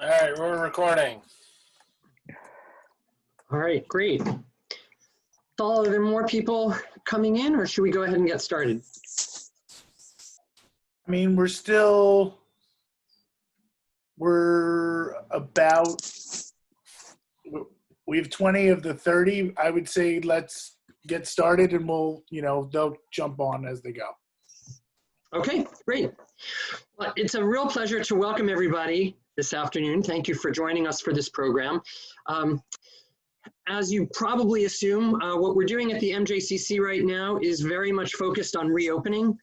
All right, we're recording. All right, great. So are there more people coming in, or should we go ahead and get started? I mean, we're about, we have 20 of the 30. I would say let's get started and we'll, they'll jump on as they go. Okay, great. Well, it's a real pleasure to welcome everybody this afternoon. Thank you for joining us for this program. As you probably assume, what we're doing at the MJCC right now is very much focused on reopening.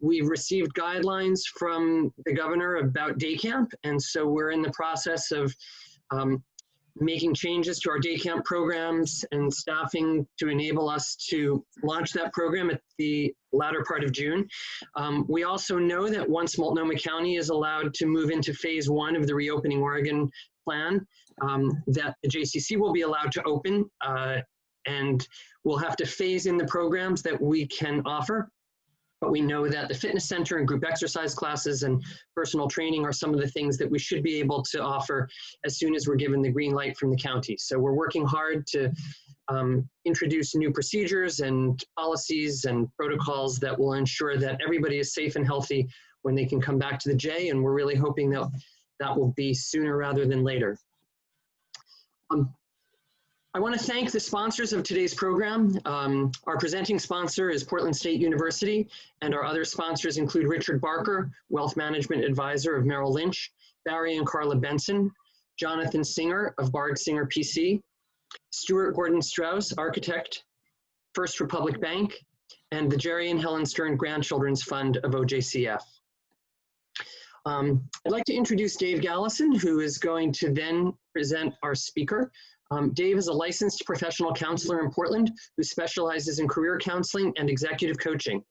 We've received guidelines from the governor about day camp, and so we're in the process of making changes to our day camp programs and staffing to enable us to launch that program at the latter part of June. We also know that once Multnomah County is allowed to move into phase 1 of the Reopening Oregon plan, that the JCC will be allowed to open, and we'll have to phase in the programs that we can offer. But we know that the fitness center and group exercise classes and personal training are some of the things that we should be able to offer as soon as we're given the green light from the county. So we're working hard to introduce new procedures and policies and protocols that will ensure that everybody is safe and healthy when they can come back to the J, and we're really hoping that that will be sooner rather than later. I want to thank the sponsors of today's program. Our presenting sponsor is Portland State University, and our other sponsors include Richard Barker, Wealth Management Advisor of Merrill Lynch, Barry and Carla Benson, Jonathan Singer of Barg Singer PC, Stuart Gordon Strauss, Architect, First Republic Bank, and the Jerry and Helen Stern Grandchildren's Fund of OJCF. I'd like to introduce Dave Gallison, who is going to then present our speaker. Dave is a licensed professional counselor in Portland who specializes in career counseling and executive coaching.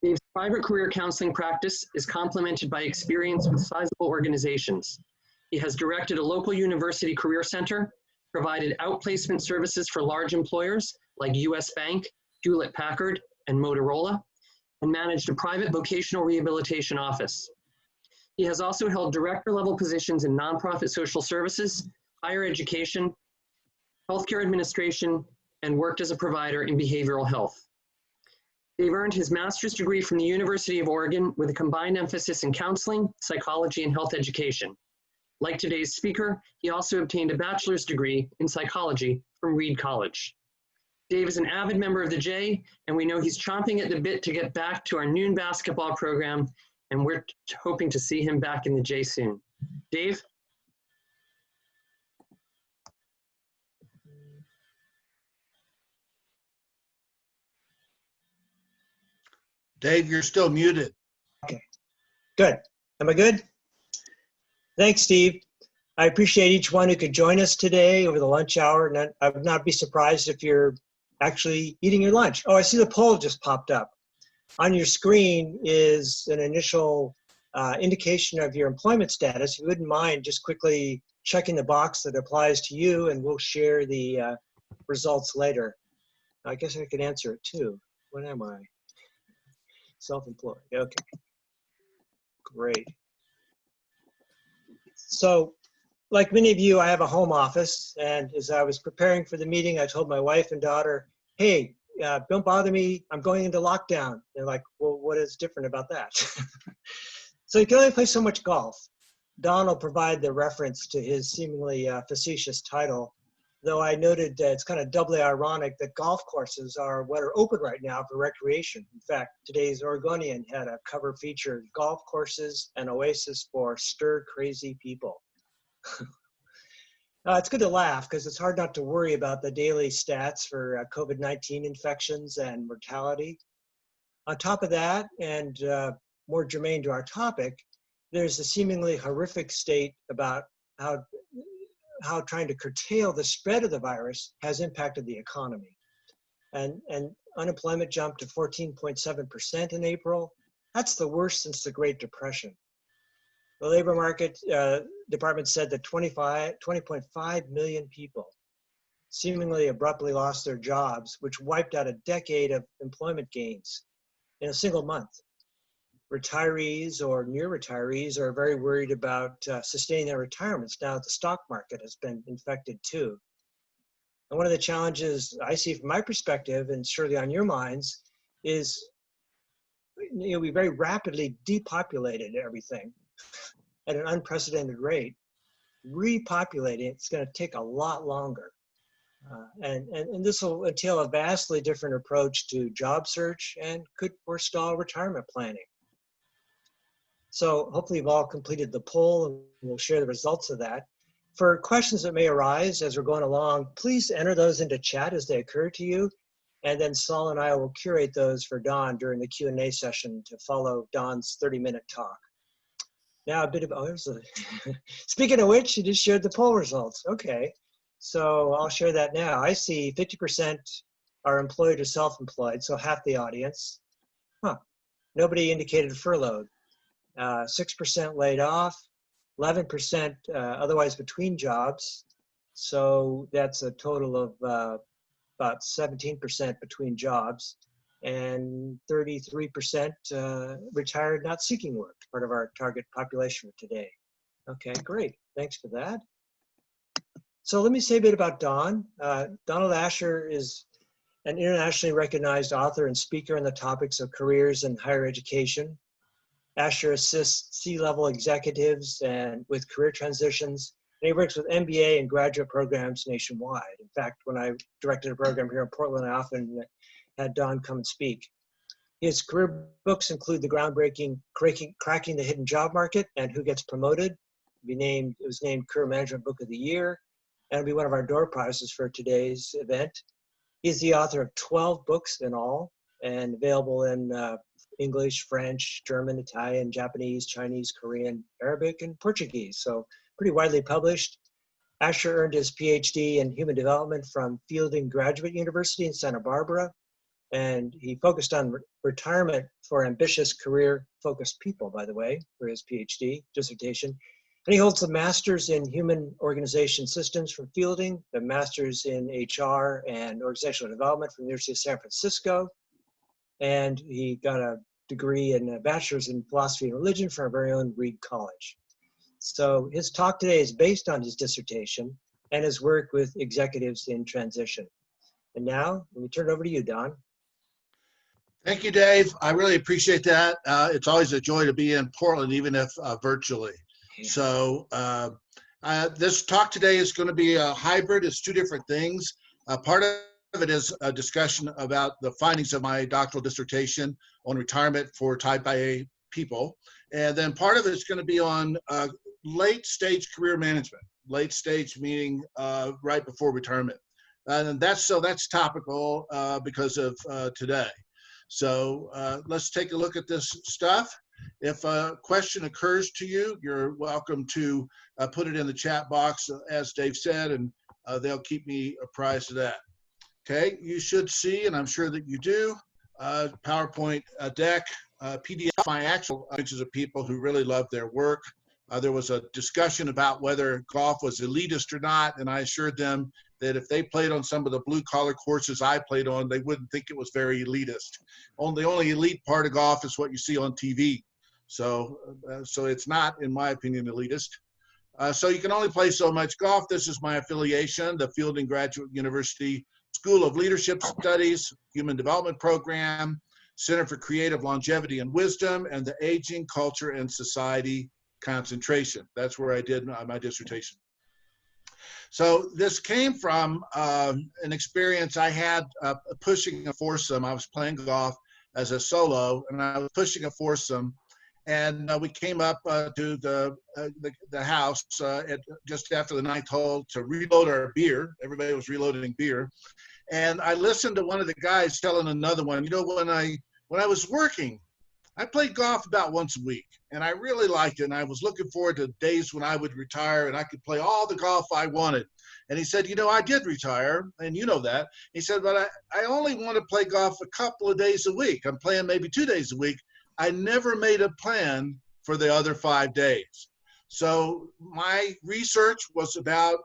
Dave's private career counseling practice is complemented by experience with sizable organizations. He has directed a local university career center, provided outplacement services for large employers like US Bank, Hewlett-Packard, and Motorola, and managed a private vocational rehabilitation office. He has also held director-level positions in nonprofit social services, higher education, healthcare administration, and worked as a provider in behavioral health. Dave earned his master's degree from the University of Oregon with a combined emphasis in counseling, psychology, and health education. Like today's speaker, he also obtained a bachelor's degree in psychology from Reed College. Dave is an avid member of the J, and we know he's chomping at the bit to get back to our noon basketball program, and we're hoping to see him back in the J soon. Dave? Dave, you're still muted. Okay, good. Am I good? Thanks, Steve. I appreciate each one who could join us today over the lunch hour, and I would not be surprised if you're actually eating your lunch. Oh, I see the poll just popped up. On your screen is an initial indication of your employment status. If you wouldn't mind just quickly checking the box that applies to you, and we'll share the results later. I guess I could answer it too. What am I? Self-employed, okay, great. So, like many of you, I have a home office, and as I was preparing for the meeting, I told my wife and daughter, hey, don't bother me, I'm going into lockdown. They're like, well, what is different about that? So you can only play so much golf. Don will provide the reference to his seemingly facetious title, though I noted that it's kind of doubly ironic that golf courses are what are open right now for recreation. In fact, today's Oregonian had a cover feature, golf courses, an oasis for stir-crazy people. It's good to laugh because it's hard not to worry about the daily stats for COVID-19 infections and mortality. On top of that, and more germane to our topic, there's a seemingly horrific state about how trying to curtail the spread of the virus has impacted the economy. And unemployment jumped to 14.7% in April. That's the worst since the Great Depression. The labor market department said that 20.5 million people seemingly abruptly lost their jobs, which wiped out a decade of employment gains in a single month. retirees or near retirees are very worried about sustaining their retirements now that the stock market has been infected too. And one of the challenges I see from my perspective, and surely on your minds, is we very rapidly depopulated everything at an unprecedented rate. Repopulating it's going to take a lot longer. And this will entail a vastly different approach to job search and could forestall retirement planning. So hopefully you've all completed the poll and we'll share the results of that. For questions that may arise as we're going along, please enter those into chat as they occur to you. And then Saul and I will curate those for Don during the Q&A session to follow Don's 30-minute talk. Now a bit of, speaking of which, you just shared the poll results. Okay, so I'll share that now. I see 50% are employed or self-employed, so half the audience. Nobody indicated furloughed. 6% laid off, 11% otherwise between jobs. So that's a total of about 17% between jobs, and 33% retired not seeking work, part of our target population for today. Okay, great. Thanks for that. So let me say a bit about Don. Donald Asher is an internationally recognized author and speaker on the topics of careers and higher education. Asher assists C-level executives and with career transitions, and he works with MBA and graduate programs nationwide. In fact, when I directed a program here in Portland, I often had Don come and speak. His career books include the groundbreaking Cracking the Hidden Job Market and Who Gets Promoted. It was named Career Management Book of the Year, and it'll be one of our door prizes for today's event. He's the author of 12 books in all, and available in English, French, German, Italian, Japanese, Chinese, Korean, Arabic, and Portuguese. So pretty widely published. Asher earned his PhD in human development from Fielding Graduate University in Santa Barbara. And he focused on retirement for ambitious career-focused people, by the way, for his PhD dissertation. And he holds the Master's in Human Organization Systems from Fielding, the Master's in HR and Organizational Development from the University of San Francisco. And he got a degree and a bachelor's in philosophy and religion from our very own Reed College. So his talk today is based on his dissertation and his work with executives in transition. And now, let me turn it over to you, Don. Thank you, Dave. I really appreciate that. It's always a joy to be in Portland, even if virtually. Yeah. So this talk today is going to be a hybrid. It's two different things. Part of it is a discussion about the findings of my doctoral dissertation on retirement for type A people. And then part of it is going to be on late stage career management, late stage meaning right before retirement. And that's topical because of today. So let's take a look at this stuff. If a question occurs to you, you're welcome to put it in the chat box, as Dave said, and they'll keep me apprised of that. Okay, you should see, and I'm sure that you do, PowerPoint deck, PDF, my actual images of people who really love their work. There was a discussion about whether golf was elitist or not, and I assured them that if they played on some of the blue-collar courses I played on, they wouldn't think it was very elitist. The only elite part of golf is what you see on TV. So it's not, in my opinion, elitist. So you can only play so much golf. This is my affiliation, the Fielding Graduate University School of Leadership Studies, Human Development Program, Center for Creative Longevity and Wisdom, and the Aging, Culture, and Society concentration. That's where I did my dissertation. So this came from an experience I had pushing a foursome. I was playing golf as a solo, and I was pushing a foursome, and we came up to the house just after the ninth hole to reload our beer. Everybody was reloading beer, and I listened to one of the guys telling another one, you know, when I was working, I played golf about once a week, and I really liked it, and I was looking forward to days when I would retire and I could play all the golf I wanted. And he said, you know, I did retire, and you know that. He said, but I only want to play golf a couple of days a week. I'm playing maybe 2 days a week. I never made a plan for the other 5 days. So my research was about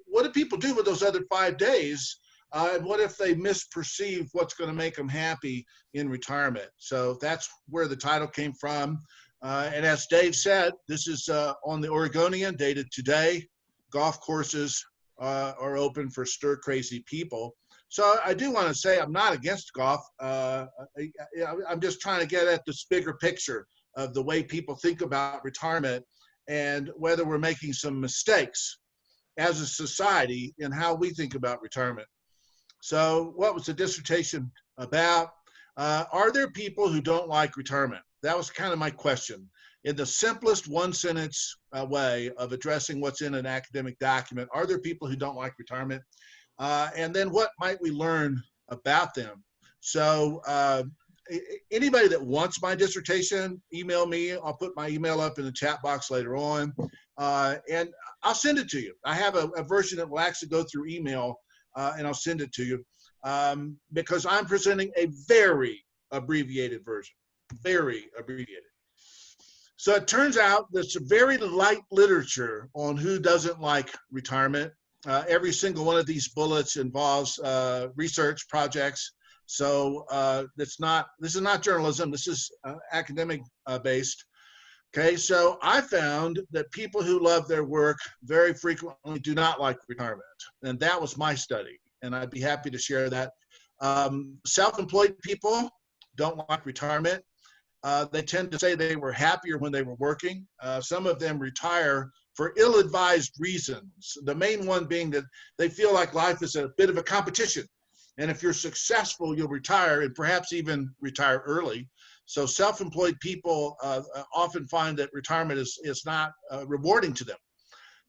what do people do with those other 5 days And what if they misperceive what's going to make them happy in retirement? So that's where the title came from. And as Dave said, this is on the Oregonian, dated today. Golf courses are open for stir-crazy people. So I do want to say I'm not against golf. I'm just trying to get at this bigger picture of the way people think about retirement and whether we're making some mistakes as a society in how we think about retirement. So what was the dissertation about? Are there people who don't like retirement? That was kind of my question. In the simplest one-sentence way of addressing what's in an academic document, are there people who don't like retirement? And then what might we learn about them? So anybody that wants my dissertation, email me. I'll put my email up in the chat box later on. And I'll send it to you. I have a version that will actually go through email, and I'll send it to you because I'm presenting a very abbreviated version, very abbreviated. So it turns out there's very light literature on who doesn't like retirement. Every single one of these bullets involves research projects. So this is not journalism. This is academic based. Okay, so I found that people who love their work very frequently do not like retirement. And that was my study. And I'd be happy to share that. Self-employed people don't like retirement. They tend to say they were happier when they were working. Some of them retire for ill-advised reasons. The main one being that they feel like life is a bit of a competition. And if you're successful, you'll retire and perhaps even retire early. So self-employed people often find that retirement is not rewarding to them.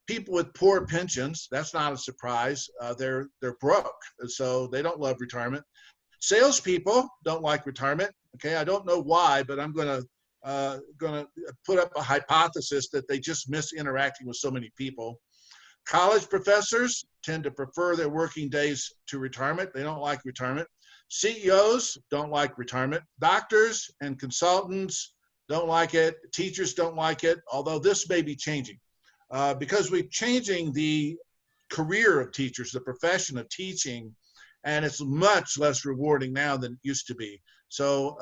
People with poor pensions, that's not a surprise. They're broke, so they don't love retirement. Salespeople don't like retirement. Okay, I don't know why, but I'm gonna put up a hypothesis that they just miss interacting with so many people. College professors tend to prefer their working days to retirement. They don't like retirement. CEOs don't like retirement. Doctors and consultants don't like it. Teachers don't like it, although this may be changing because we're changing the career of teachers, the profession of teaching, and it's much less rewarding now than it used to be. So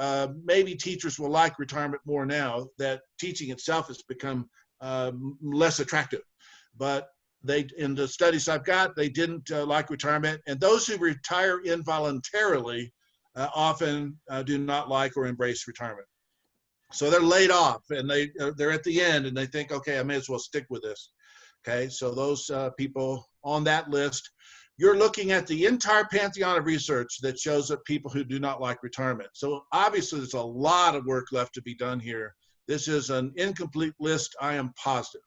maybe teachers will like retirement more now that teaching itself has become less attractive. But in the studies I've got, they didn't like retirement. And those who retire involuntarily often do not like or embrace retirement. So they're laid off and they're at the end and they think, okay, I may as well stick with this. Okay, so those people on that list, you're looking at the entire pantheon of research that shows up people who do not like retirement. So obviously there's a lot of work left to be done here. This is an incomplete list, I am positive.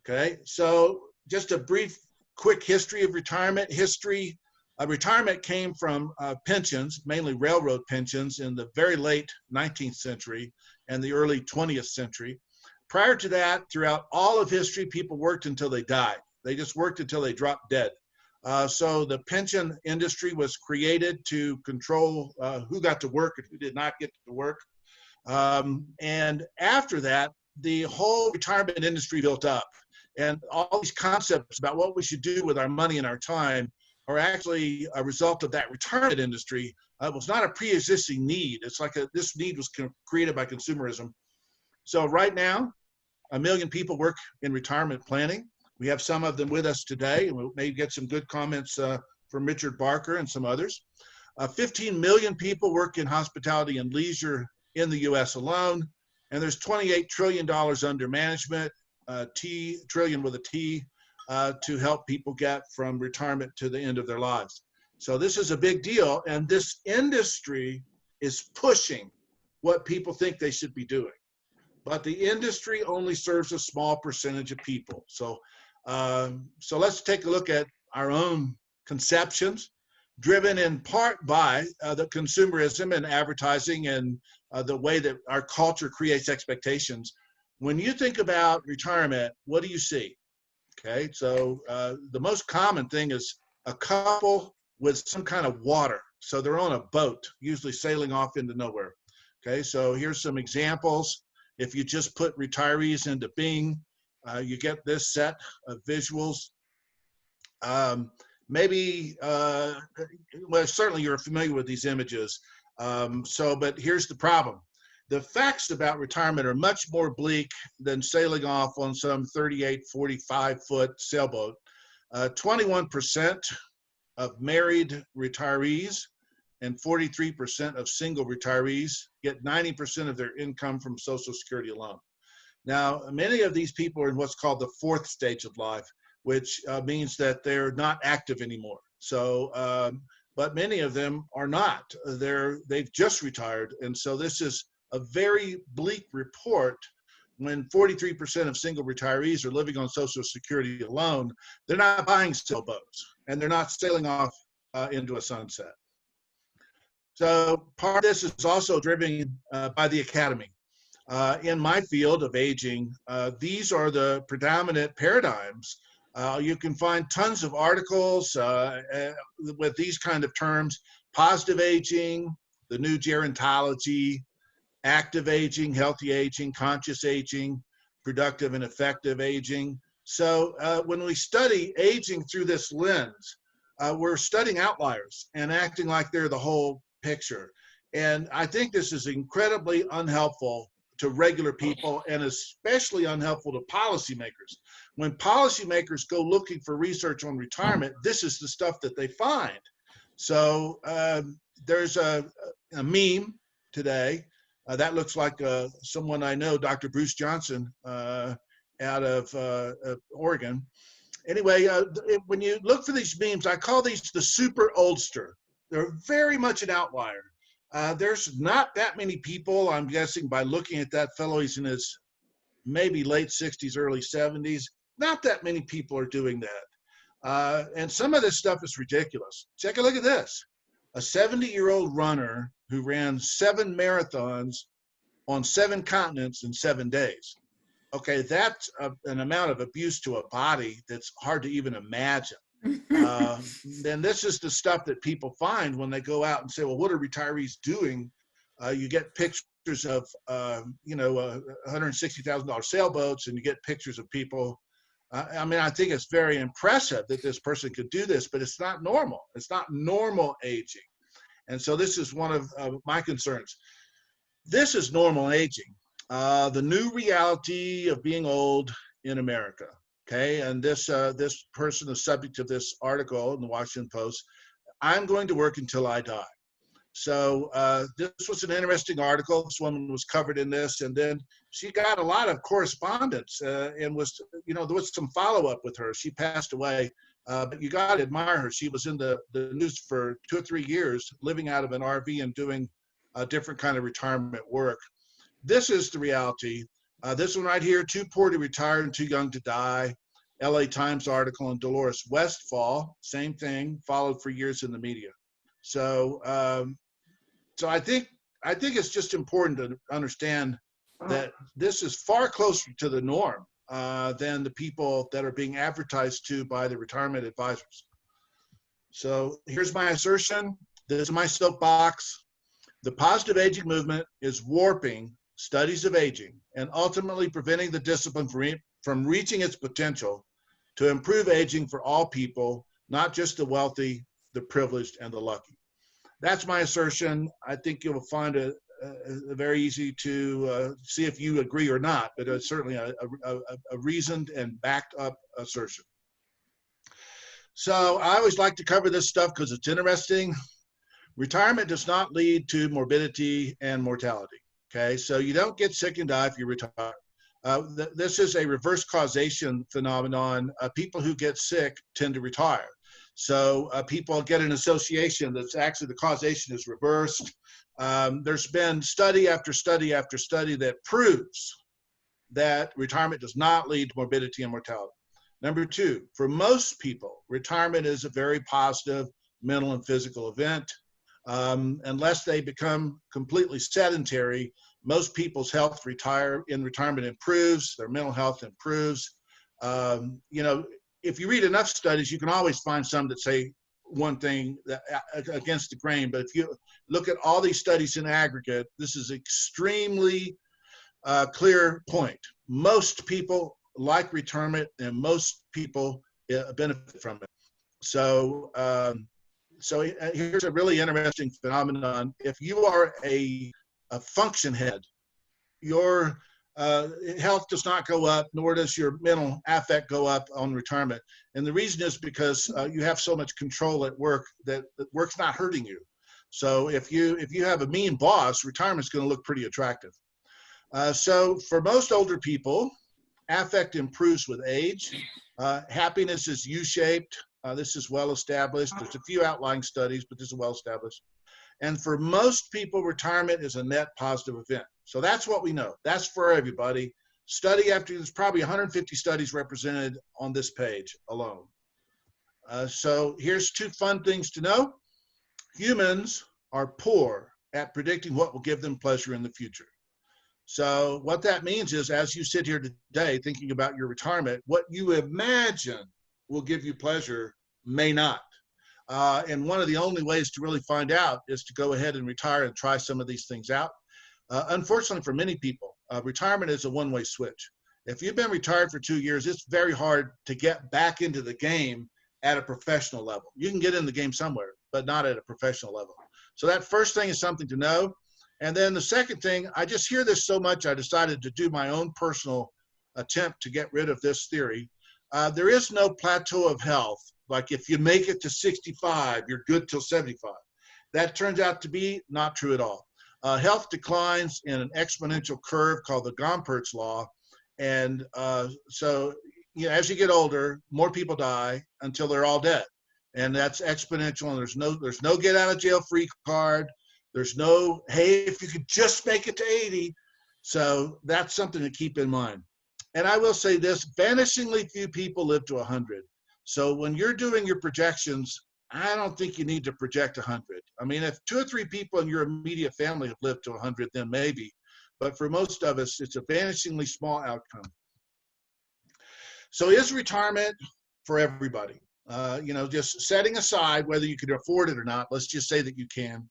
Okay, so just a brief, quick history of retirement. Retirement came from pensions, mainly railroad pensions, in the very late 19th century and the early 20th century. Prior to that, throughout all of history, people worked until they died. They just worked until they dropped dead. So the pension industry was created to control who got to work and who did not get to work. And after that, the whole retirement industry built up. And all these concepts about what we should do with our money and our time are actually a result of that retirement industry. It was not a pre-existing need. It's like this need was created by consumerism. So right now, 1 million people work in retirement planning. We have some of them with us today, and we may get some good comments from Richard Barker and some others. 15 million people work in hospitality and leisure in the US alone, and there's $28 trillion under management, trillion with a T, to help people get from retirement to the end of their lives. So this is a big deal, and this industry is pushing what people think they should be doing. But the industry only serves a small percentage of people. So let's take a look at our own conceptions, driven in part by the consumerism and advertising and the way that our culture creates expectations. When you think about retirement, what do you see? Okay, so the most common thing is a couple with some kind of water. So they're on a boat, usually sailing off into nowhere. Okay, so here's some examples. If you just put retirees into Bing, you get this set of visuals. maybe, well, certainly you're familiar with these images. But here's the problem. The facts about retirement are much more bleak than sailing off on some 38, 45-foot sailboat. 21% of married retirees and 43% of single retirees get 90% of their income from Social Security alone. Now, many of these people are in what's called the fourth stage of life, which means that they're not active anymore. So, but many of them are not. They've just retired. And so this is a very bleak report when 43% of single retirees are living on Social Security alone. They're not buying sailboats, and they're not sailing off into a sunset. So part of this is also driven by the academy. In my field of aging, these are the predominant paradigms. You can find tons of articles with these kind of terms: positive aging, the new gerontology, active aging, healthy aging, conscious aging, productive and effective aging. So when we study aging through this lens, we're studying outliers and acting like they're the whole picture. And I think this is incredibly unhelpful to regular people, and especially unhelpful to policymakers. When policymakers go looking for research on retirement, this is the stuff that they find. So there's a meme today that looks like someone I know, Dr. Bruce Johnson, out of Oregon. Anyway, when you look for these memes, I call these the super oldster. They're very much an outlier. There's not that many people, I'm guessing by looking at that fellow, he's in his maybe late 60s, early 70s. Not that many people are doing that. And some of this stuff is ridiculous. Take a look at this. A 70-year-old runner who ran 7 marathons on 7 continents in 7 days. Okay, that's an amount of abuse to a body that's hard to even imagine. Then this is the stuff that people find when they go out and say, well, what are retirees doing? You get pictures of, $160,000 sailboats, and you get pictures of people. I mean, I think it's very impressive that this person could do this, but it's not normal. It's not normal aging. And so this is one of my concerns. This is normal aging, the new reality of being old in America. Okay, and this person, the subject of this article in the Washington Post, I'm going to work until I die. So this was an interesting article. This woman was covered in this, and then she got a lot of correspondence and was, there was some follow-up with her. She passed away, but you got to admire her. She was in the news for 2 or 3 years, living out of an RV and doing a different kind of retirement work. This is the reality. This one right here, too poor to retire and too young to die. LA Times article on Dolores Westfall, same thing, followed for years in the media. So, so I think it's just important to understand that this is far closer to the norm than the people that are being advertised to by the retirement advisors. So here's my assertion. This is my soapbox. The positive aging movement is warping studies of aging and ultimately preventing the discipline from reaching its potential to improve aging for all people, not just the wealthy, the privileged, and the lucky. That's my assertion. I think you'll find it very easy to see if you agree or not, but it's certainly a reasoned and backed up assertion. So I always like to cover this stuff because it's interesting. Retirement does not lead to morbidity and mortality. Okay, so you don't get sick and die if you retire. This is a reverse causation phenomenon. People who get sick tend to retire. So people get an association that's actually the causation is reversed. There's been study after study after study that proves that retirement does not lead to morbidity and mortality. Number 2, for most people, retirement is a very positive mental and physical event. Unless they become completely sedentary, most people's health in retirement improves, their mental health improves. If you read enough studies, you can always find some that say one thing against the grain. But if you look at all these studies in aggregate, this is extremely clear point. Most people like retirement, and most people benefit from it. Here's a really interesting phenomenon. If you are a function head, your health does not go up, nor does your mental affect go up on retirement. And the reason is because you have so much control at work that work's not hurting you. So if you have a mean boss, retirement's going to look pretty attractive. So for most older people, affect improves with age. Happiness is U-shaped. This is well established. There's a few outlying studies, but this is well established. And for most people, retirement is a net positive event. So that's what we know. That's for everybody. Study after, there's probably 150 studies represented on this page alone. So here's two fun things to know. Humans are poor at predicting what will give them pleasure in the future. So what that means is, as you sit here today thinking about your retirement, what you imagine will give you pleasure may not. And one of the only ways to really find out is to go ahead and retire and try some of these things out. Unfortunately for many people, retirement is a one-way switch. If you've been retired for 2 years, it's very hard to get back into the game at a professional level. You can get in the game somewhere, but not at a professional level. So that first thing is something to know. And then the second thing, I just hear this so much, I decided to do my own personal attempt to get rid of this theory. There is no plateau of health. Like if you make it to 65, you're good till 75. That turns out to be not true at all. Health declines in an exponential curve called the Gompertz law. And so as you get older, more people die until they're all dead. And that's exponential, and there's no get out of jail free card. There's no, hey, if you could just make it to 80. So that's something to keep in mind. And I will say this, vanishingly few people live to 100. So when you're doing your projections, I don't think you need to project 100. I mean, if 2 or 3 people in your immediate family have lived to 100, then maybe. But for most of us, it's a vanishingly small outcome. So is retirement for everybody? Just setting aside whether you can afford it or not, let's just say that you can.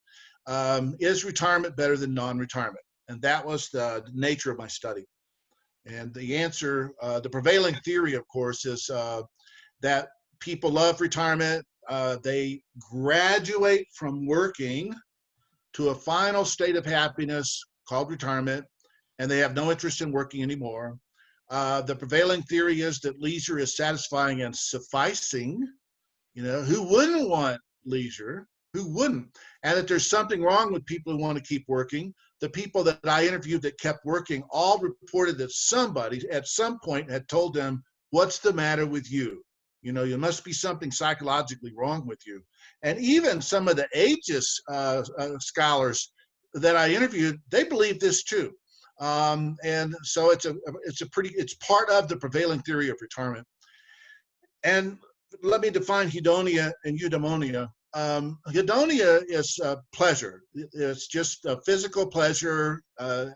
Is retirement better than non-retirement? And that was the nature of my study. And the answer, the prevailing theory, of course, is that people love retirement. They graduate from working to a final state of happiness called retirement, and they have no interest in working anymore. The prevailing theory is that leisure is satisfying and sufficing. Who wouldn't want leisure? Who wouldn't? And that there's something wrong with people who want to keep working. The people that I interviewed that kept working all reported that somebody at some point had told them, what's the matter with you? You must be something psychologically wrong with you. And even some of the ageist scholars that I interviewed, they believe this too. And so it's part of the prevailing theory of retirement. And let me define hedonia and eudaimonia. Hedonia is pleasure. It's just a physical pleasure,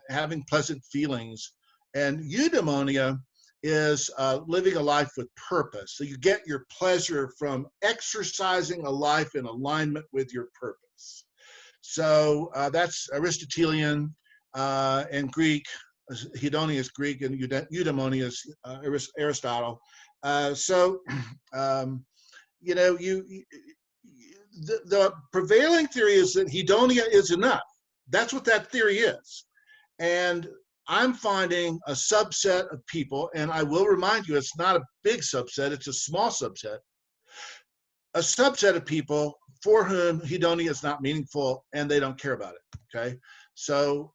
having pleasant feelings. And eudaimonia is living a life with purpose. So you get your pleasure from exercising a life in alignment with your purpose. So that's Aristotelian and Greek. Hedonia is Greek and eudaimonia is Aristotle. The prevailing theory is that hedonia is enough. That's what that theory is. And I'm finding a subset of people, and I will remind you, it's not a big subset, it's a small subset. A subset of people for whom hedonia is not meaningful and they don't care about it, okay? So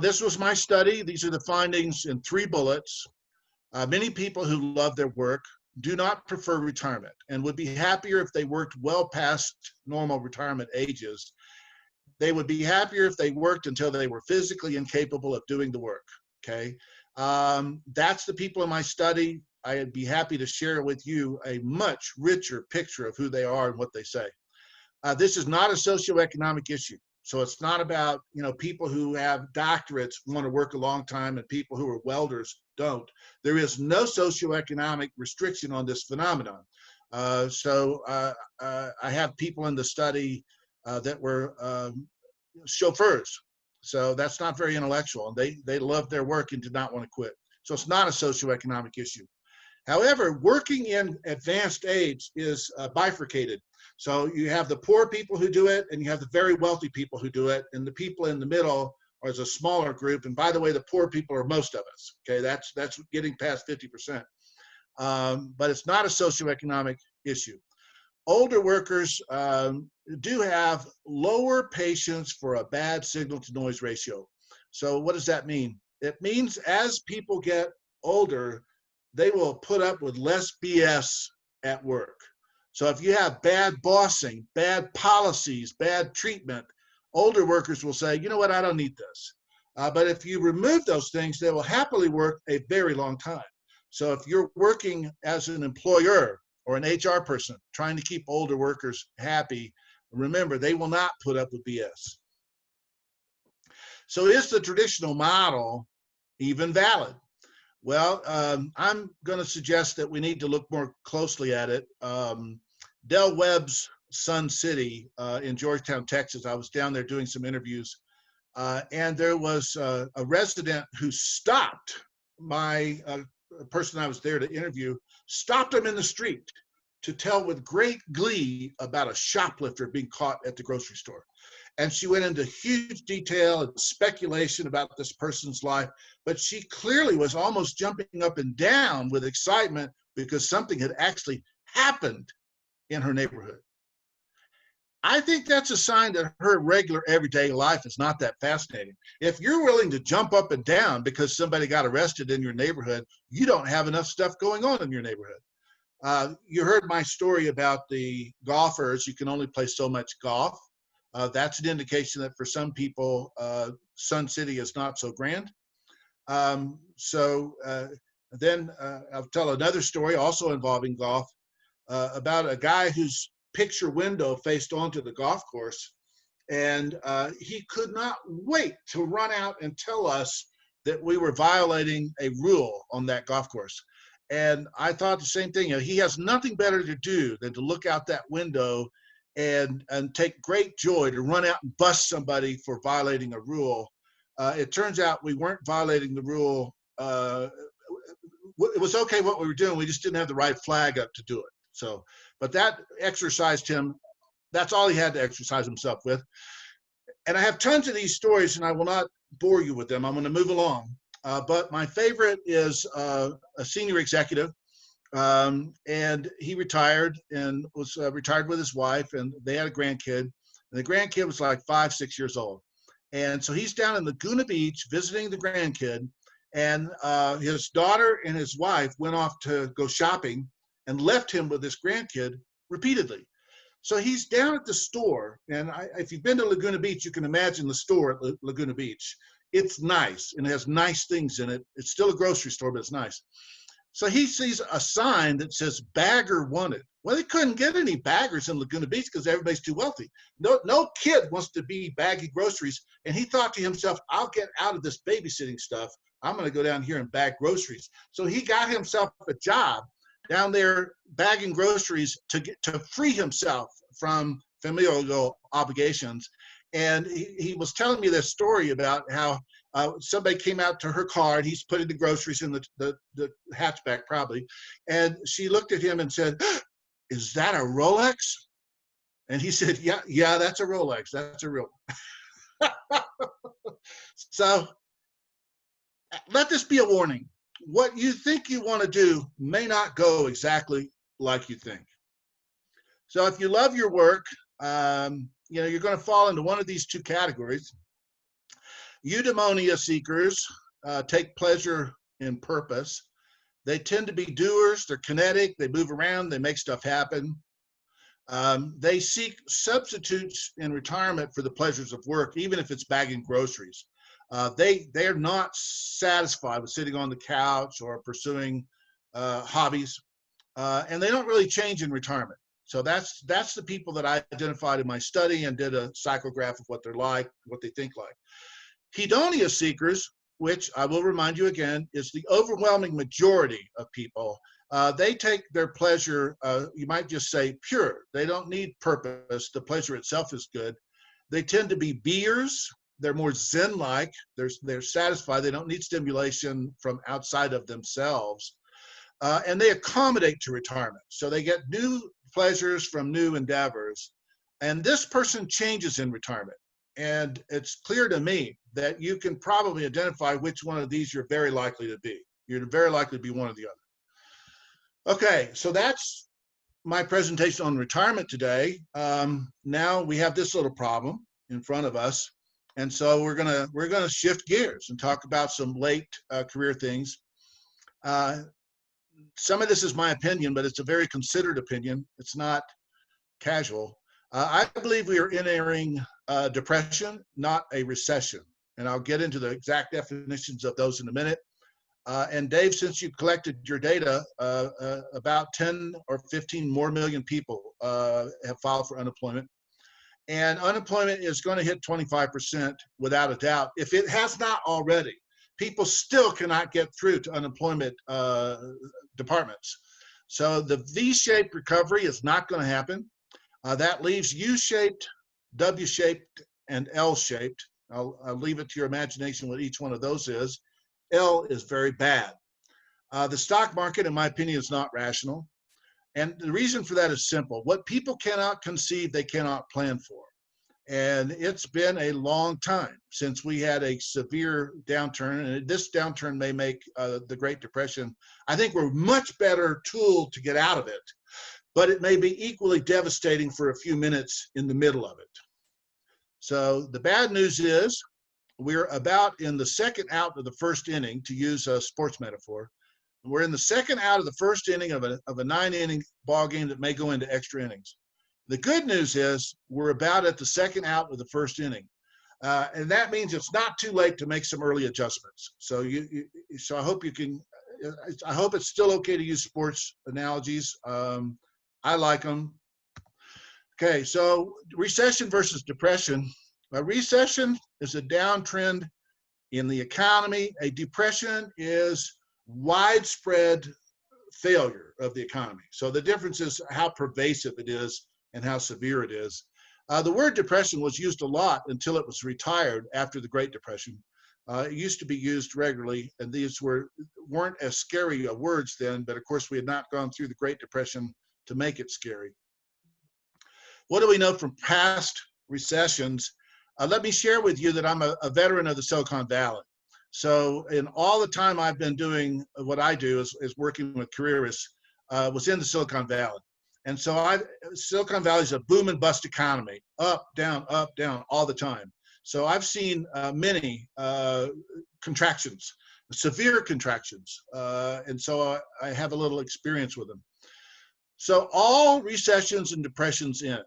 this was my study. These are the findings in 3 bullets. Many people who love their work do not prefer retirement and would be happier if they worked well past normal retirement ages. They would be happier if they worked until they were physically incapable of doing the work, okay? That's the people in my study. I'd be happy to share with you a much richer picture of who they are and what they say. This is not a socioeconomic issue. So it's not about, people who have doctorates want to work a long time and people who are welders don't. There is no socioeconomic restriction on this phenomenon. I have people in the study that were chauffeurs. So that's not very intellectual. They loved their work and did not want to quit. So it's not a socioeconomic issue. However, working in advanced age is bifurcated. So you have the poor people who do it, and you have the very wealthy people who do it, and the people in the middle are a smaller group. And by the way, the poor people are most of us. Okay, that's getting past 50%. But it's not a socioeconomic issue. Older workers do have lower patience for a bad signal to noise ratio. So what does that mean? It means as people get older, they will put up with less BS at work. So if you have bad bossing, bad policies, bad treatment, older workers will say, you know what, I don't need this. But if you remove those things, they will happily work a very long time. So if you're working as an employer or an HR person trying to keep older workers happy, remember, they will not put up with BS. So is the traditional model even valid? Well, I'm going to suggest that we need to look more closely at it. Del Webb's Sun City in Georgetown, Texas, I was down there doing some interviews, and there was a resident who stopped my person I was there to interview, stopped him in the street to tell with great glee about a shoplifter being caught at the grocery store. And she went into huge detail and speculation about this person's life, but she clearly was almost jumping up and down with excitement because something had actually happened in her neighborhood. I think that's a sign that her regular everyday life is not that fascinating. If you're willing to jump up and down because somebody got arrested in your neighborhood, you don't have enough stuff going on in your neighborhood. You heard my story about the golfers. You can only play so much golf. That's an indication that for some people, Sun City is not so grand. Then I'll tell another story also involving golf about a guy whose picture window faced onto the golf course. And he could not wait to run out and tell us that we were violating a rule on that golf course. And I thought the same thing. You know, he has nothing better to do than to look out that window and take great joy to run out and bust somebody for violating a rule. It turns out we weren't violating the rule. It was okay what we were doing. We just didn't have the right flag up to do it. So, but that exercised him. That's all he had to exercise himself with. And I have tons of these stories, and I will not bore you with them. I'm going to move along. But my favorite is a senior executive. And he retired and was retired with his wife, and they had a grandkid. And the grandkid was like 5, 6 years old. And so he's down in Laguna Beach visiting the grandkid, and his daughter and his wife went off to go shopping and left him with this grandkid repeatedly. So he's down at the store, and if you've been to Laguna Beach, you can imagine the store at Laguna Beach. It's nice, and it has nice things in it. It's still a grocery store, but it's nice. So he sees a sign that says bagger wanted. Well, they couldn't get any baggers in Laguna Beach because everybody's too wealthy. No kid wants to be bagging groceries. And he thought to himself, I'll get out of this babysitting stuff. I'm going to go down here and bag groceries. So he got himself a job down there bagging groceries to free himself from familial obligations. And he was telling me this story about how somebody came out to her car, and he's putting the groceries in the hatchback probably. And she looked at him and said, is that a Rolex? And he said, yeah, that's a Rolex. That's a real one. So let this be a warning. What you think you want to do may not go exactly like you think. So if you love your work, you're going to fall into one of these two categories. Eudaimonia seekers take pleasure in purpose. They tend to be doers. They're kinetic. They move around. They make stuff happen. They seek substitutes in retirement for the pleasures of work, even if it's bagging groceries. They're not satisfied with sitting on the couch or pursuing hobbies, and they don't really change in retirement. So that's the people that I identified in my study and did a psychograph of what they're like, what they think like. Hedonia seekers, which I will remind you again, is the overwhelming majority of people. They take their pleasure, you might just say pure. They don't need purpose. The pleasure itself is good. They tend to be beers. They're more Zen-like. They're satisfied. They don't need stimulation from outside of themselves. and they accommodate to retirement. So they get new pleasures from new endeavors. And this person changes in retirement. And it's clear to me that you can probably identify which one of these you're very likely to be. You're very likely to be one or the other. Okay, so that's my presentation on retirement today. Now we have this little problem in front of us. And so we're gonna shift gears and talk about some late career things. Some of this is my opinion, but it's a very considered opinion. It's not casual. I believe we are entering depression, not a recession. And I'll get into the exact definitions of those in a minute. And Dave, since you collected your data, about 10 or 15 more million people have filed for unemployment. And unemployment is going to hit 25% without a doubt. If it has not already, people still cannot get through to unemployment departments. So the V-shaped recovery is not going to happen. That leaves U-shaped, W-shaped, and L-shaped. I'll leave it to your imagination what each one of those is. L is very bad. The stock market, in my opinion, is not rational. And the reason for that is simple. What people cannot conceive, they cannot plan for. And it's been a long time since we had a severe downturn. And this downturn may make the Great Depression. I think we're much better tooled to get out of it. But it may be equally devastating for a few minutes in the middle of it. So the bad news is we're about in the second out of the first inning, to use a sports metaphor. We're in the second out of the first inning of a 9-inning ball game that may go into extra innings. The good news is we're about at the second out of the first inning. And that means it's not too late to make some early adjustments. So so I hope I hope it's still okay to use sports analogies. I like them. Okay, so recession versus depression. A recession is a downtrend in the economy. A depression is widespread failure of the economy. So the difference is how pervasive it is and how severe it is. The word depression was used a lot until it was retired after the Great Depression. It used to be used regularly, and these weren't as scary words then, but of course we had not gone through the Great Depression to make it scary. What do we know from past recessions? Let me share with you that I'm a veteran of the Silicon Valley. So in all the time I've been doing what I do is working with careerists, was in the Silicon Valley. And so Silicon Valley is a boom and bust economy, up, down, all the time. So I've seen many contractions, severe contractions. And so I have a little experience with them. So all recessions and depressions end.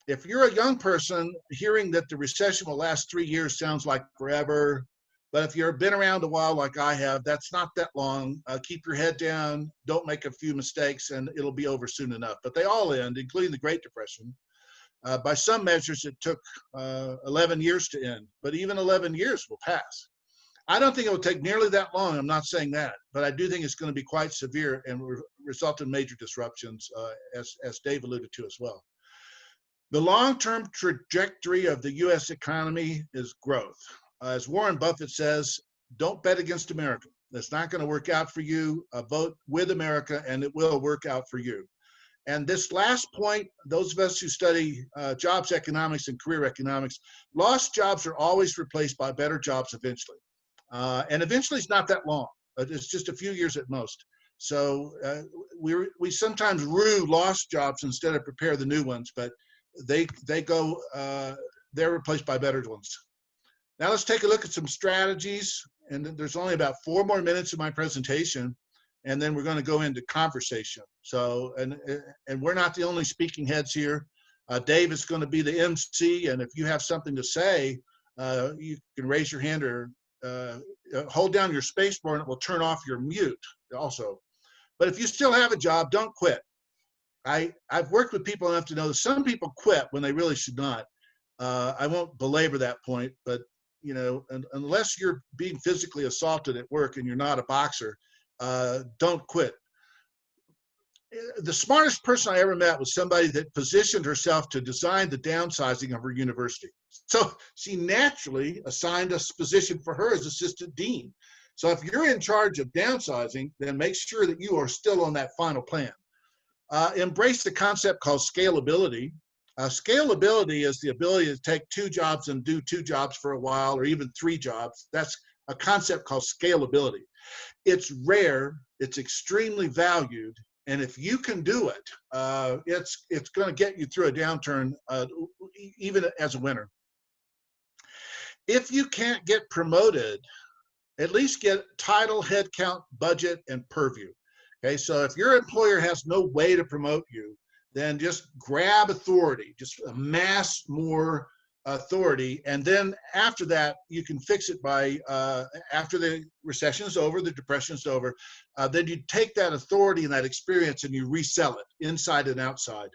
If you're a young person, hearing that the recession will last 3 years sounds like forever. But if you've been around a while like I have, that's not that long. Keep your head down, don't make a few mistakes, and it'll be over soon enough. But they all end, including the Great Depression. By some measures, it took 11 years to end, but even 11 years will pass. I don't think it will take nearly that long. I'm not saying that, but I do think it's going to be quite severe and result in major disruptions, as Dave alluded to as well. The long-term trajectory of the U.S. economy is growth. As Warren Buffett says, don't bet against America. That's not going to work out for you. Vote with America, and it will work out for you. And this last point, those of us who study jobs economics and career economics, lost jobs are always replaced by better jobs eventually. And eventually it's not that long. It's just a few years at most. So we sometimes rue lost jobs instead of prepare the new ones, but they're replaced by better ones. Now let's take a look at some strategies. And there's only about 4 more minutes of my presentation, and then we're going to go into conversation. So, and we're not the only speaking heads here. Dave is going to be the MC, and if you have something to say, you can raise your hand or hold down your space bar and it will turn off your mute also. But if you still have a job, don't quit. I've worked with people enough to know that some people quit when they really should not. I won't belabor that point, but you know, unless you're being physically assaulted at work and you're not a boxer, don't quit. The smartest person I ever met was somebody that positioned herself to design the downsizing of her university. So she naturally assigned a position for her as assistant dean. So if you're in charge of downsizing, then make sure that you are still on that final plan. Embrace the concept called scalability. Scalability is the ability to take 2 jobs and do 2 jobs for a while, or even 3 jobs. That's a concept called scalability. It's rare, it's extremely valued, and if you can do it, it's going to get you through a downturn, even as a winner. If you can't get promoted, at least get title, headcount, budget, and purview. Okay, so if your employer has no way to promote you, then just grab authority, just amass more authority, and then after that, you can fix it by, after the recession is over, the depression is over, then you take that authority and that experience and you resell it inside and outside.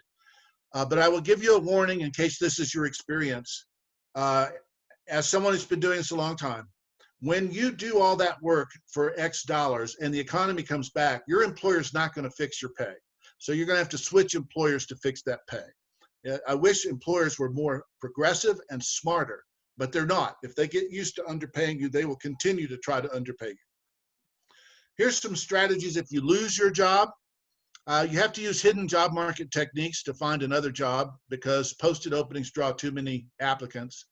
But I will give you a warning in case this is your experience. As someone who's been doing this a long time, when you do all that work for X dollars and the economy comes back, your employer's not going to fix your pay. So you're going to have to switch employers to fix that pay. I wish employers were more progressive and smarter, but they're not. If they get used to underpaying you, they will continue to try to underpay you. Here's some strategies if you lose your job. You have to use hidden job market techniques to find another job because posted openings draw too many applicants.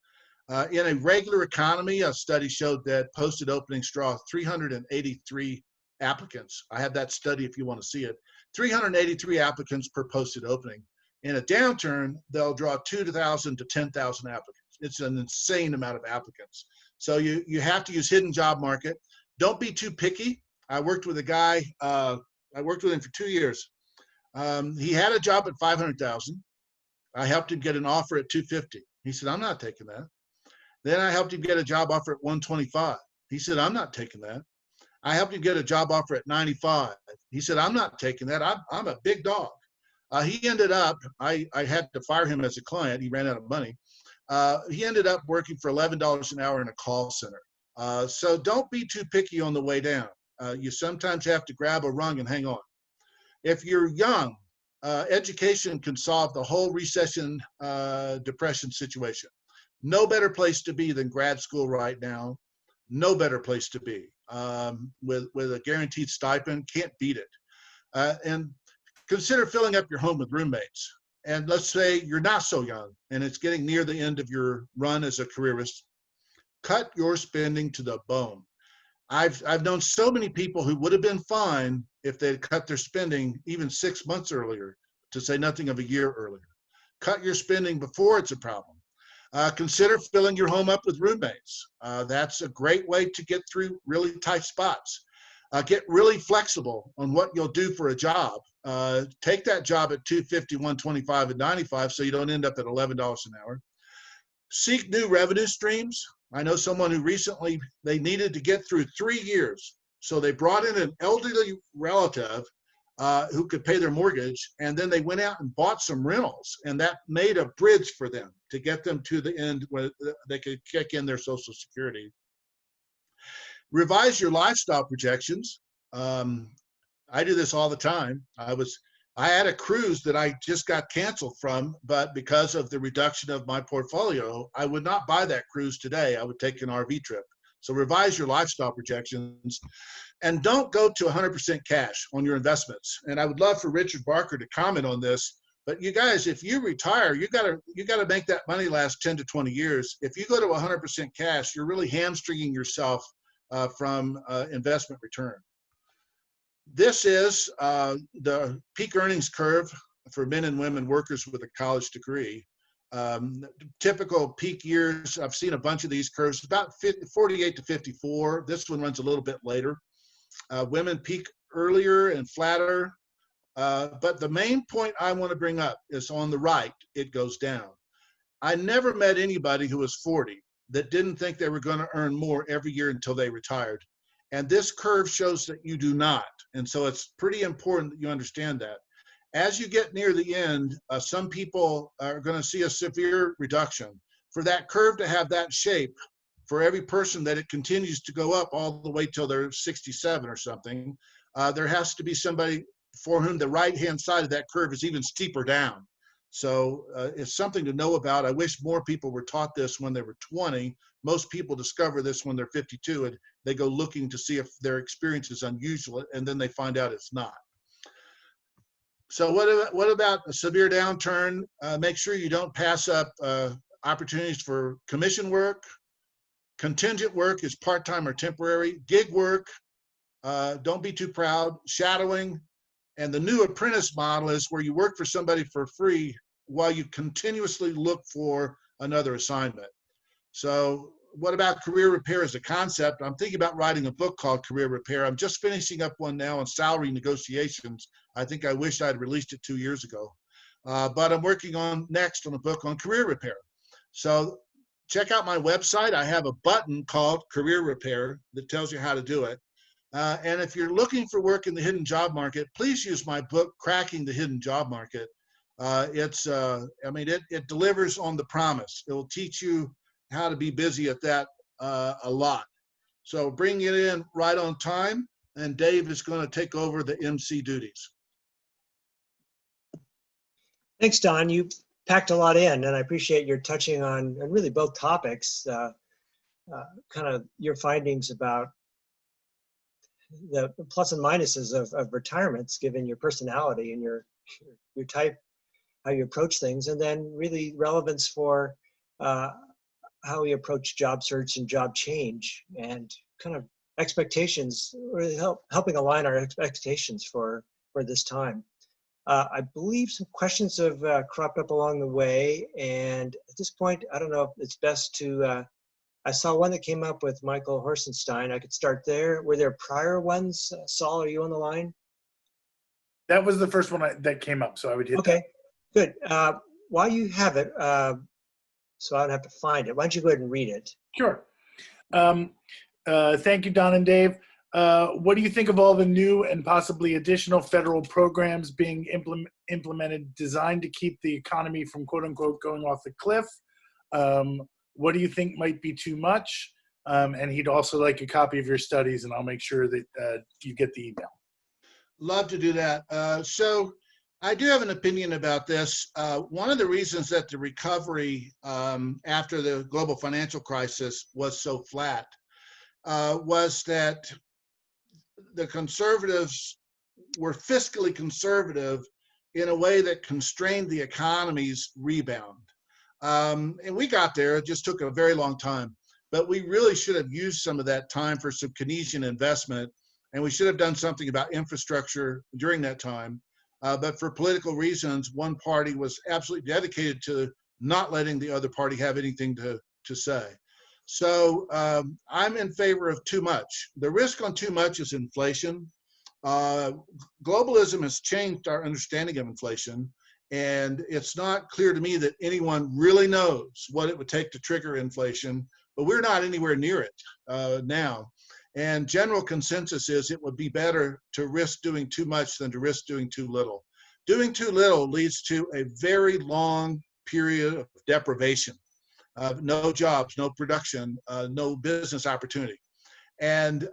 In a regular economy, a study showed that posted openings draw 383 applicants. I have that study if you want to see it. 383 applicants per posted opening. In a downturn, they'll draw 2,000 to 10,000 applicants. It's an insane amount of applicants. So you have to use hidden job market. Don't be too picky. I worked with a guy, I worked with him for 2 years. He had a job at 500,000. I helped him get an offer at 250. He said, I'm not taking that. Then I helped him get a job offer at 125. He said, I'm not taking that. I helped him get a job offer at 95. He said, I'm not taking that. I'm a big dog. He ended up, I had to fire him as a client. He ran out of money. He ended up working for $11 an hour in a call center. So don't be too picky on the way down. You sometimes have to grab a rung and hang on. If you're young, education can solve the whole recession, depression situation. No better place to be than grad school right now. No better place to be. With a guaranteed stipend, can't beat it. And consider filling up your home with roommates. And let's say you're not so young and it's getting near the end of your run as a careerist. Cut your spending to the bone. I've known so many people who would have been fine if they'd cut their spending even 6 months earlier, to say nothing of a year earlier. Cut your spending before it's a problem. Consider filling your home up with roommates. That's a great way to get through really tight spots. Get really flexible on what you'll do for a job. Take that job at 250, 125, and 95 so you don't end up at $11 an hour. Seek new revenue streams. I know someone who recently, they needed to get through 3 years. So they brought in an elderly relative who could pay their mortgage, and then they went out and bought some rentals, and that made a bridge for them to get them to the end where they could kick in their Social Security. Revise your lifestyle projections. I do this all the time. I had a cruise that I just got canceled from, but because of the reduction of my portfolio, I would not buy that cruise today. I would take an RV trip. So revise your lifestyle projections, and don't go to 100% cash on your investments. And I would love for Richard Barker to comment on this. But you guys, if you retire, you gotta make that money last 10 to 20 years. If you go to 100% cash, you're really hamstringing yourself from investment return. This is the peak earnings curve for men and women workers with a college degree. Typical peak years, I've seen a bunch of these curves, about 48 to 54. This one runs a little bit later. Women peak earlier and flatter. But the main point I want to bring up is on the right, it goes down. I never met anybody who was 40 that didn't think they were going to earn more every year until they retired. And this curve shows that you do not. And so it's pretty important that you understand that. As you get near the end, some people are going to see a severe reduction. For that curve to have that shape, for every person that it continues to go up all the way till they're 67 or something, there has to be somebody for whom the right-hand side of that curve is even steeper down. So it's something to know about. I wish more people were taught this when they were 20. Most people discover this when they're 52, and they go looking to see if their experience is unusual, and then they find out it's not. So what about a severe downturn? Make sure you don't pass up opportunities for commission work. Contingent work is part-time or temporary. Gig work, don't be too proud. Shadowing, and the new apprentice model is where you work for somebody for free while you continuously look for another assignment. So what about career repair as a concept? I'm thinking about writing a book called Career Repair. I'm just finishing up one now on salary negotiations. I think I wish I'd released it 2 years ago. But I'm working on next on a book on career repair. So check out my website. I have a button called Career Repair that tells you how to do it. And if you're looking for work in the hidden job market, please use my book, Cracking the Hidden Job Market. It delivers on the promise. It will teach you how to be busy at that a lot. So bring it in right on time, and Dave is going to take over the MC duties. Thanks, Don. You packed a lot in, and I appreciate your touching on really both topics, kind of your findings about the plus and minuses of retirements, given your personality and your type, how you approach things, and then really relevance for how we approach job search and job change, and kind of expectations, really helping align our expectations for this time. I believe some questions have cropped up along the way, and at this point, I don't know if it's best to, I saw one that came up with Michael Horsenstein. I could start there. Were there prior ones? Saul, are you on the line? That was the first one that came up, so I would hit Okay, good. While you have it, so I don't have to find it, why don't you go ahead and read it? Sure. Thank you, Don and Dave. What do you think of all the new and possibly additional federal programs being implemented designed to keep the economy from quote unquote going off the cliff? What do you think might be too much? And he'd also like a copy of your studies, and I'll make sure that you get the email. Love to do that. So I do have an opinion about this. One of the reasons that the recovery after the global financial crisis was so flat was that the conservatives were fiscally conservative in a way that constrained the economy's rebound. And we got there. It just took a very long time. But we really should have used some of that time for some Keynesian investment, and we should have done something about infrastructure during that time. But for political reasons, one party was absolutely dedicated to not letting the other party have anything to say. So I'm in favor of too much. The risk on too much is inflation. Globalism has changed our understanding of inflation, and it's not clear to me that anyone really knows what it would take to trigger inflation, but we're not anywhere near it now. And general consensus is it would be better to risk doing too much than to risk doing too little. Doing too little leads to a very long period of deprivation, no jobs, no production, no business opportunity. And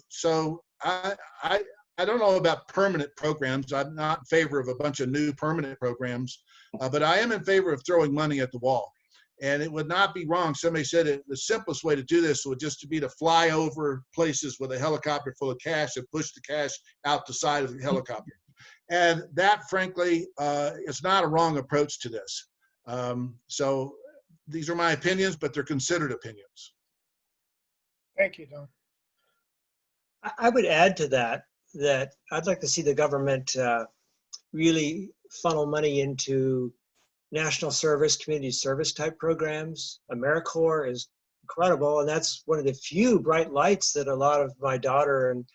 so I don't know about permanent programs. I'm not in favor of a bunch of new permanent programs, but I am in favor of throwing money at the wall. And it would not be wrong. Somebody said the simplest way to do this would just be to fly over places with a helicopter full of cash and push the cash out the side of the helicopter. And that, frankly, is not a wrong approach to this. So these are my opinions, but they're considered opinions. Thank you, Don. I would add to that I'd like to see the government really funnel money into national service, community service type programs. AmeriCorps is incredible, and that's one of the few bright lights that a lot of my daughter and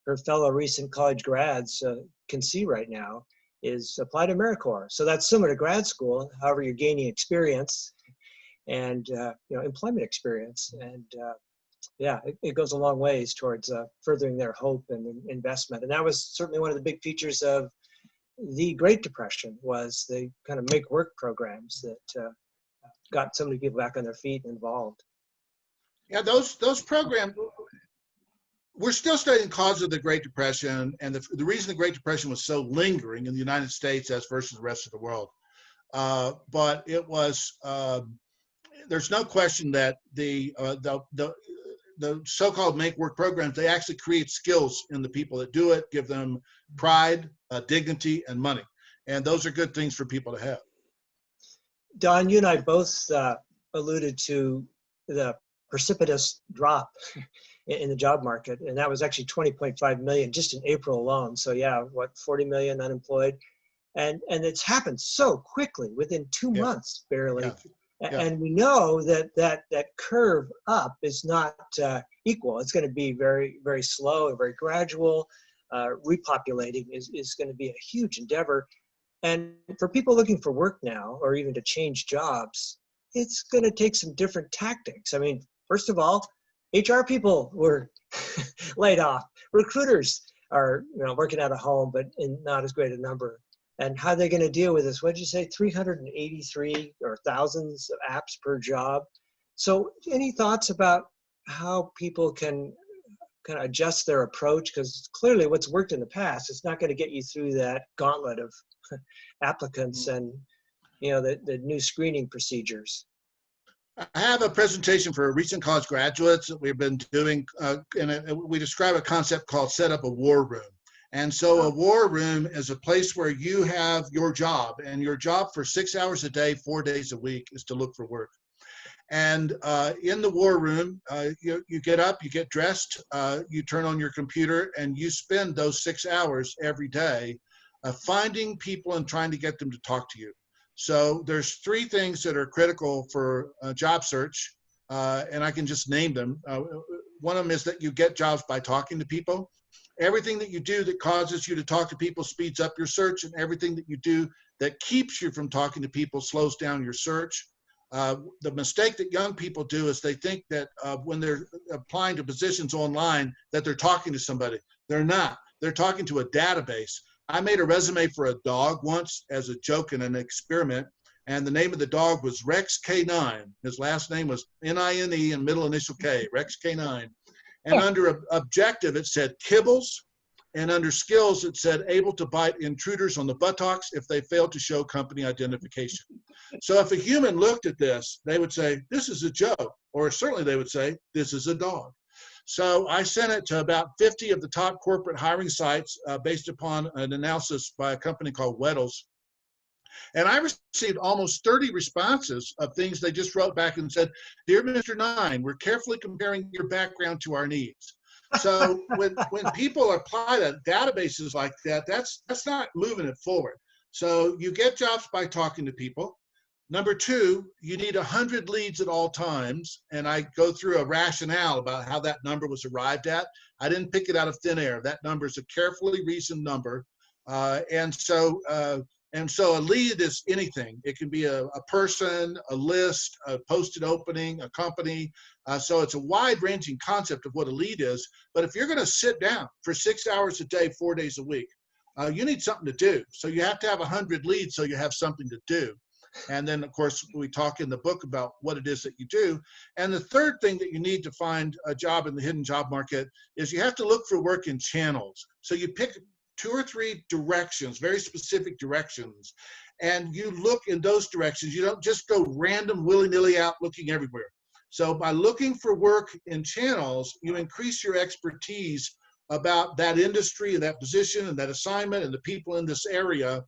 her fellow recent college grads can see right now, is apply to AmeriCorps. So that's similar to grad school. However, you're gaining experience and employment experience, and yeah, it goes a long ways towards furthering their hope and investment. And that was certainly one of the big features of the Great Depression, was the kind of make work programs that got so many people back on their feet and involved. Yeah, those programs, we're still studying the cause of the Great Depression, and the reason the Great Depression was so lingering in the United States as versus the rest of the world. but it was, there's no question that the so-called make work programs, they actually create skills in the people that do it, give them pride, dignity, and money. And those are good things for people to have. Don, you and I both alluded to the precipitous drop in the job market, and that was actually 20.5 million just in April alone. So yeah, what, 40 million unemployed, and it's happened so quickly within 2 months barely. Yeah. And we know that curve up is not equal. It's going to be very, very slow and very gradual. Repopulating is going to be a huge endeavor. And for people looking for work now, or even to change jobs, it's going to take some different tactics. I mean, first of all, HR people were laid off. Recruiters are, working out of home, but in not as great a number. And how are they going to deal with this? What did you say? 383 or thousands of apps per job. So any thoughts about how people can kind of adjust their approach? Because clearly what's worked in the past, it's not going to get you through that gauntlet of applicants and the new screening procedures. I have a presentation for recent college graduates that we've been doing, and we describe a concept called set up a war room. And so a war room is a place where you have your job, and your job for 6 hours a day, 4 days a week is to look for work. And in the war room, you get up, you get dressed, you turn on your computer, and you spend those 6 hours every day finding people and trying to get them to talk to you. So there's 3 things that are critical for a job search, and I can just name them. One of them is that you get jobs by talking to people. Everything that you do that causes you to talk to people speeds up your search, and everything that you do that keeps you from talking to people slows down your search. The mistake that young people do is they think that when they're applying to positions online that they're talking to somebody. They're not. They're talking to a database. I made a resume for a dog once as a joke in an experiment, and the name of the dog was Rex K9. His last name was N-I-N-E and middle initial K, Rex K9. And under objective, it said kibbles, and under skills, it said able to bite intruders on the buttocks if they failed to show company identification. So if a human looked at this, they would say, this is a joke, or certainly they would say, this is a dog. So I sent it to about 50 of the top corporate hiring sites based upon an analysis by a company called Weddles. And I received almost 30 responses of things they just wrote back and said, dear Mr. Nine, we're carefully comparing your background to our needs. So when people apply to databases like that, that's not moving it forward. So you get jobs by talking to people. Number 2, you need 100 leads at all times. And I go through a rationale about how that number was arrived at. I didn't pick it out of thin air. That number is a carefully reasoned number. And so a lead is anything. It can be a person, a list, a posted opening, a company. So it's a wide-ranging concept of what a lead is. But if you're going to sit down for 6 hours a day, 4 days a week, you need something to do. So you have to have 100 leads so you have something to do. And then, of course, we talk in the book about what it is that you do. And the third thing that you need to find a job in the hidden job market is you have to look for work in channels. So you pick 2 or 3 directions, very specific directions, and you look in those directions. You don't just go random willy-nilly out looking everywhere. So by looking for work in channels, you increase your expertise about that industry and that position and that assignment and the people in this area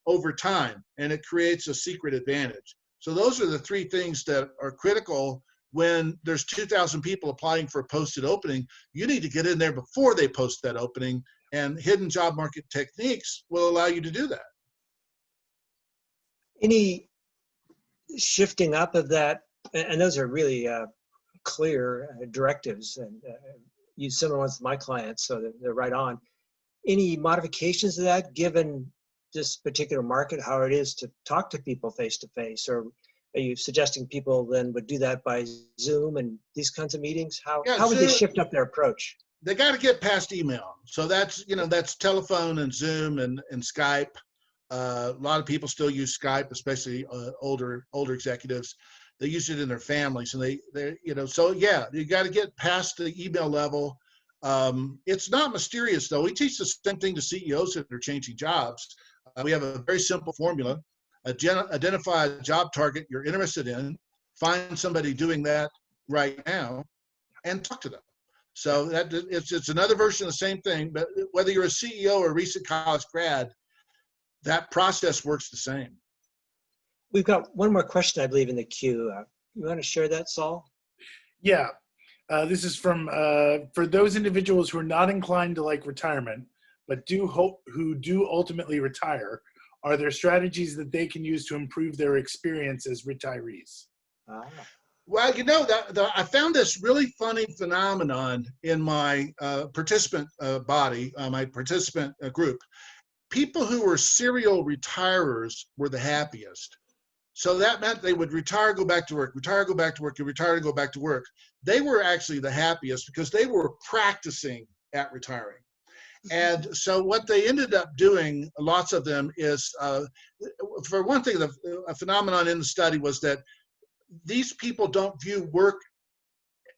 over time, and it creates a secret advantage. So those are the 3 things that are critical when there's 2,000 people applying for a posted opening. You need to get in there before they post that opening, and hidden job market techniques will allow you to do that. Any shifting up of that, and those are really clear directives, and use similar ones with my clients, so they're right on. Any modifications to that, given this particular market, how it is to talk to people face to face, or are you suggesting people then would do that by Zoom and these kinds of meetings? How would they shift up their approach? They got to get past email. So that's telephone and Zoom and Skype. A lot of people still use Skype, especially older executives. They use it in their families, and so yeah, you got to get past the email level. It's not mysterious though. We teach the same thing to CEOs that are changing jobs. We have a very simple formula. identify a job target you're interested in, find somebody doing that right now, and talk to them. So that it's another version of the same thing, but whether you're a CEO or a recent college grad, that process works the same. We've got one more question, I believe, in the queue. You want to share that, Saul? Yeah. This is from, for those individuals who are not inclined to like retirement, but who do ultimately retire, are there strategies that they can use to improve their experience as retirees? Ah. Well, you know, I found this really funny phenomenon in my participant body, my participant group. People who were serial retirers were the happiest. So that meant they would retire, go back to work, retire, go back to work, and retire, go back to work. They were actually the happiest because they were practicing at retiring. And so what they ended up doing, lots of them, is, for one thing, a phenomenon in the study was that these people don't view work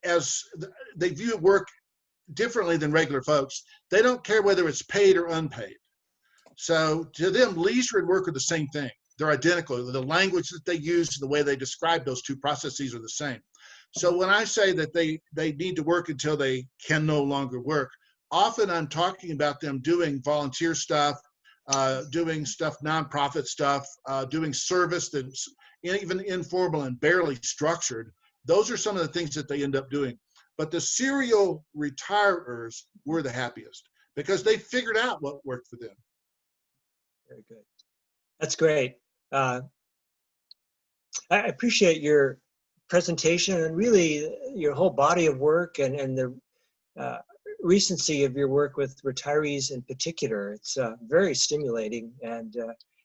as, they view work differently than regular folks. They don't care whether it's paid or unpaid. So to them, leisure and work are the same thing. They're identical. The language that they use, the way they describe those two processes are the same. So when I say that they need to work until they can no longer work, often I'm talking about them doing volunteer stuff, doing stuff, nonprofit stuff, doing service that's even informal and barely structured. Those are some of the things that they end up doing. But the serial retirers were the happiest because they figured out what worked for them. Very good. That's great. I appreciate your presentation and really your whole body of work and the recency of your work with retirees in particular. It's very stimulating and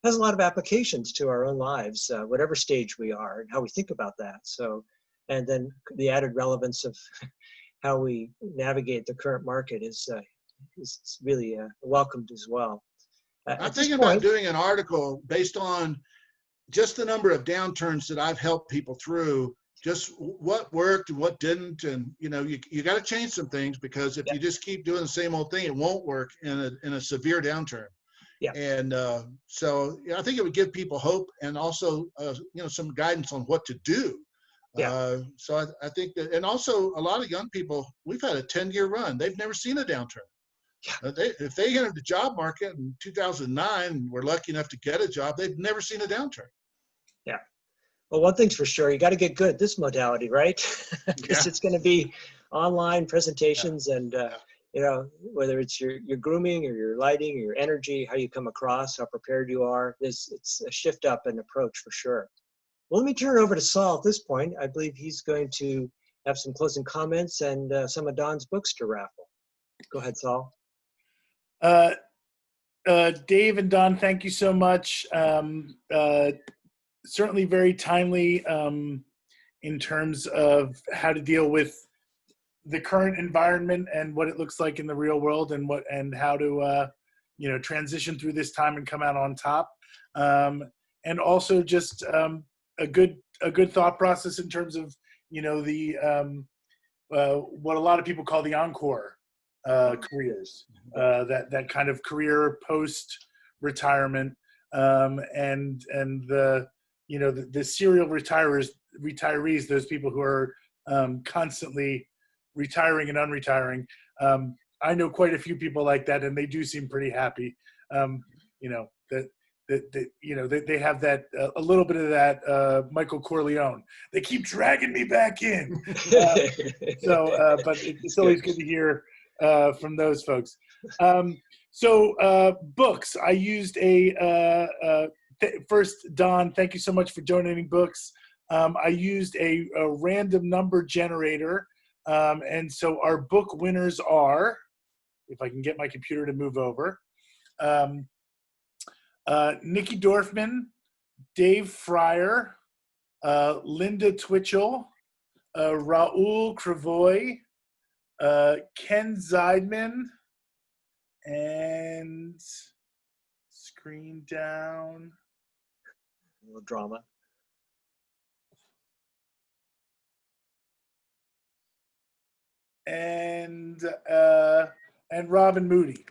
has a lot of applications to our own lives, whatever stage we are and how we think about that. So, and then the added relevance of how we navigate the current market is really welcomed as well. I'm thinking about doing an article based on just the number of downturns that I've helped people through, just what worked and what didn't. And, you know, you got to change some things because if you just keep doing the same old thing, it won't work in a severe downturn. Yeah. And so I think it would give people hope and also, you know, some guidance on what to do. Yeah. So I think that, and also a lot of young people, we've had a 10-year run. They've never seen a downturn. Yeah. If they entered the job market in 2009 and were lucky enough to get a job, they've never seen a downturn. Yeah. Well, one thing's for sure, you got to get good at this modality, right? Because it's going to be online presentations and, you know, whether it's your grooming or your lighting or your energy, how you come across, how prepared you are, it's a shift up in approach for sure. Well, let me turn it over to Saul at this point. I believe he's going to have some closing comments and some of Don's books to raffle. Go ahead, Saul. Dave and Don, thank you so much. Certainly very timely in terms of how to deal with the current environment and what it looks like in the real world and how to you know, transition through this time and come out on top. And also just a good thought process in terms of, you know, the what a lot of people call the encore careers, that kind of career post retirement, and the, you know, the serial retirees, those people who are constantly retiring and unretiring. I know quite a few people like that, and they do seem pretty happy. You know, you know, they have that a little bit of that Michael Corleone. They keep dragging me back in. But it's always good to hear from those folks. Books. I used first, Don, thank you so much for donating books. I used a random number generator. And so our book winners are, if I can get my computer to move over, Nikki Dorfman, Dave Fryer, Linda Twitchell, Raul Cravoy, Ken Zeidman, and screen down. A little drama. And Robin Moody.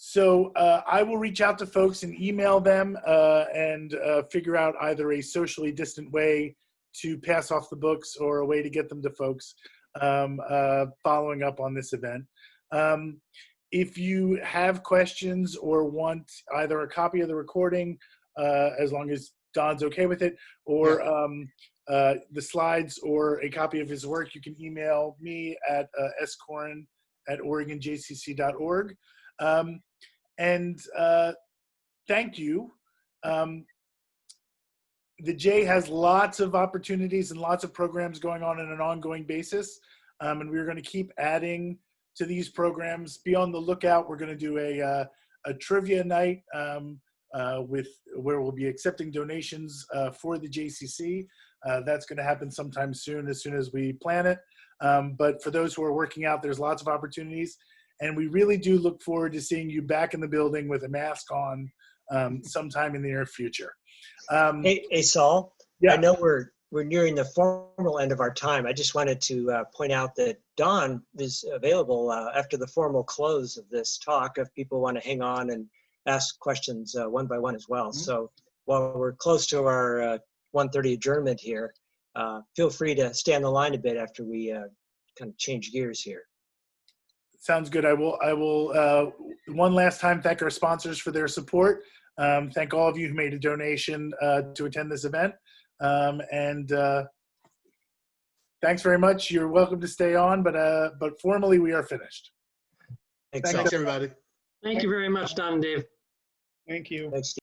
So I will reach out to folks and email them and figure out either a socially distant way to pass off the books or a way to get them to folks following up on this event. If you have questions or want either a copy of the recording, as long as Don's okay with it, or the slides or a copy of his work, you can email me at scorin@oregonjcc.org. Thank you. The J has lots of opportunities and lots of programs going on an ongoing basis. And we're going to keep adding to these programs. Be on the lookout. We're going to do a trivia night where we'll be accepting donations for the JCC. That's going to happen sometime soon as we plan it. But for those who are working out, there's lots of opportunities. And we really do look forward to seeing you back in the building with a mask on sometime in the near future. Hey, Saul. Yeah. I know we're nearing the formal end of our time. I just wanted to point out that Don is available after the formal close of this talk if people want to hang on and ask questions one by one as well. Mm-hmm. So while we're close to our 1:30 adjournment here, feel free to stay on the line a bit after we kind of change gears here. Sounds good. I will one last time thank our sponsors for their support. Thank all of you who made a donation to attend this event. Thanks very much. You're welcome to stay on, but formally we are finished. Thanks everybody. Thank you very much, Don and Dave. Thank you. Thanks, Steve.